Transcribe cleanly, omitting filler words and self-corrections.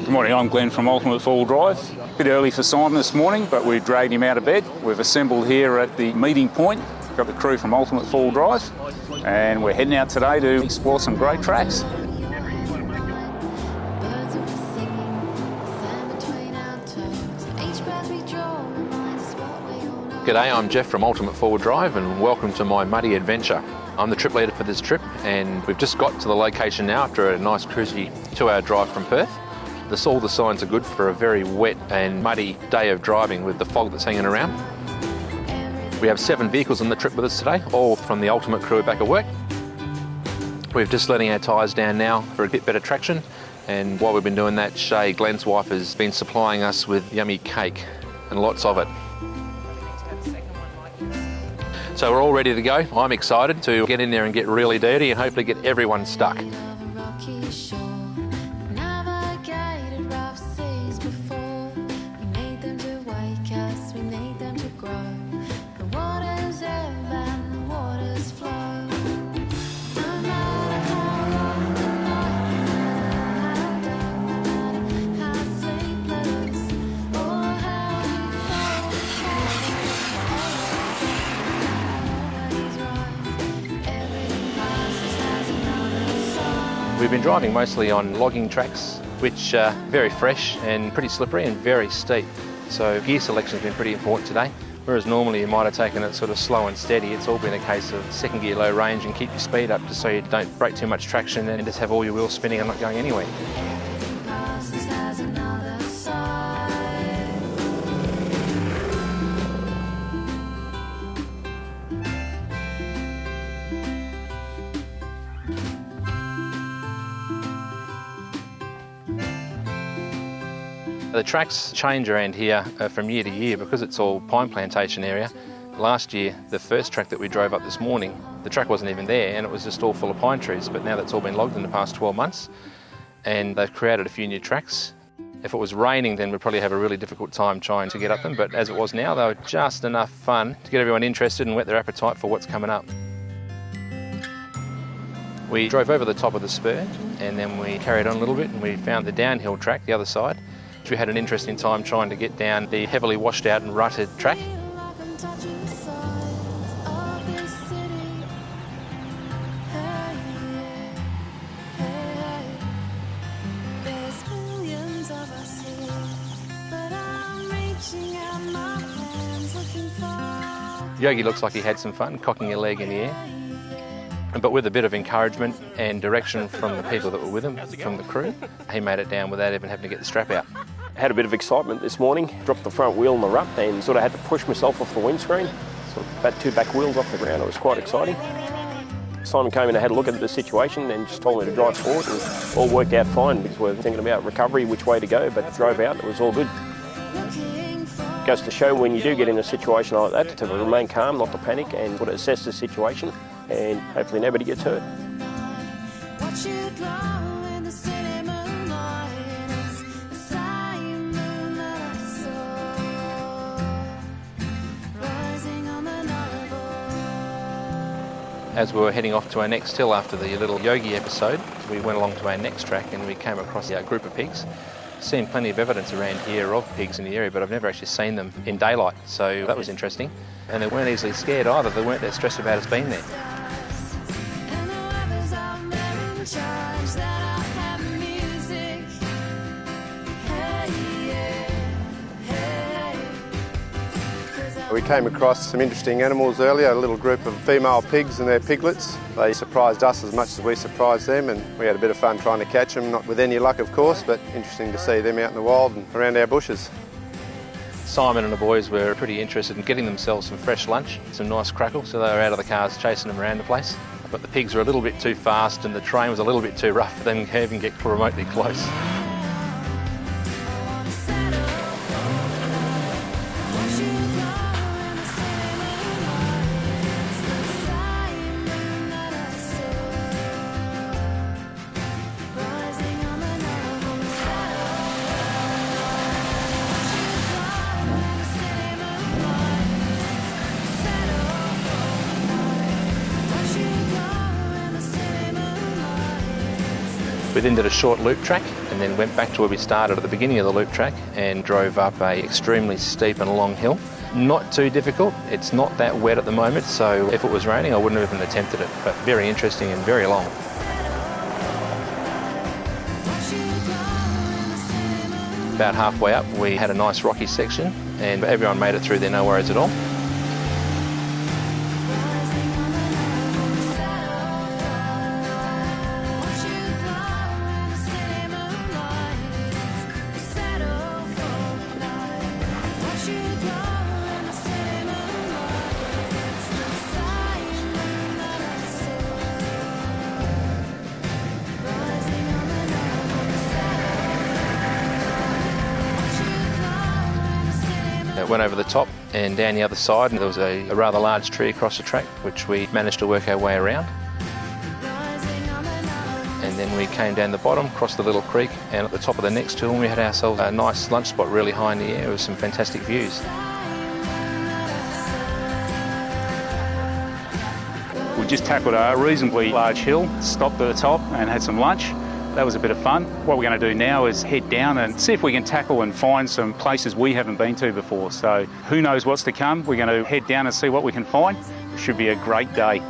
Good morning, I'm Glenn from Ultimate Four-Wheel Drive. A bit early for Simon this morning, but we dragged him out of bed. We've assembled here at the meeting point. Got the crew from Ultimate Four-Wheel Drive, and we're heading out today to explore some great tracks. G'day, I'm Jeff from Ultimate Four-Wheel Drive and welcome to my muddy adventure. I'm the trip leader for this trip and we've just got to the location now after a nice cruisy 2-hour drive from Perth. All the signs are good for a very wet and muddy day of driving with the fog that's hanging around. We have 7 vehicles on the trip with us today, all from the Ultimate crew back at work. We're just letting our tyres down now for a bit better traction, and while we've been doing that, Shay, Glenn's wife, has been supplying us with yummy cake and lots of it. So we're all ready to go. I'm excited to get in there and get really dirty and hopefully get everyone stuck. We've been driving mostly on logging tracks, which are very fresh and pretty slippery and very steep. So gear selection has been pretty important today. Whereas normally you might have taken it sort of slow and steady, it's all been a case of second gear low range and keep your speed up just so you don't break too much traction and just have all your wheels spinning and not going anywhere. The tracks change around here from year to year because it's all pine plantation area. Last year, the first track that we drove up this morning, the track wasn't even there and it was just all full of pine trees, but now that's all been logged in the past 12 months and they've created a few new tracks. If it was raining, then we'd probably have a really difficult time trying to get up them, but as it was now, they were just enough fun to get everyone interested and whet their appetite for what's coming up. We drove over the top of the spur and then we carried on a little bit and we found the downhill track, the other side. We had an interesting time trying to get down the heavily washed out and rutted track. Yogi looks like he had some fun cocking a leg in the air. But with a bit of encouragement and direction from the people that were with him, from the crew, he made it down without even having to get the strap out. Had a bit of excitement this morning, dropped the front wheel in the rut and sort of had to push myself off the windscreen. Sort of about 2 back wheels off the ground. It was quite exciting. Simon came in and had a look at the situation and just told me to drive forward and all worked out fine because we were thinking about recovery, which way to go, but drove out and it was all good. It goes to show when you do get in a situation like that to remain calm, not to panic and sort of assess the situation and hopefully nobody gets hurt. As we were heading off to our next hill after the little Yogi episode, we went along to our next track and we came across a group of pigs. Seen plenty of evidence around here of pigs in the area, but I've never actually seen them in daylight, so that was interesting. And they weren't easily scared either, they weren't that stressed about us being there. We came across some interesting animals earlier, a little group of female pigs and their piglets. They surprised us as much as we surprised them and we had a bit of fun trying to catch them, not with any luck of course, but interesting to see them out in the wild and around our bushes. Simon and the boys were pretty interested in getting themselves some fresh lunch, some nice crackle, so they were out of the cars chasing them around the place. But the pigs were a little bit too fast and the terrain was a little bit too rough for them to even get remotely close. We then did a short loop track and then went back to where we started at the beginning of the loop track and drove up a extremely steep and long hill. Not too difficult, it's not that wet at the moment, so if it was raining I wouldn't have even attempted it, but very interesting and very long. About halfway up we had a nice rocky section and everyone made it through there, no worries at all. Went over the top and down the other side, and there was a rather large tree across the track which we managed to work our way around. And then we came down the bottom, crossed the little creek, and at the top of the next hill we had ourselves a nice lunch spot really high in the air with some fantastic views. We just tackled a reasonably large hill, stopped at the top and had some lunch. That was a bit of fun. What we're going to do now is head down and see if we can tackle and find some places we haven't been to before. So who knows what's to come. We're going to head down and see what we can find. It should be a great day.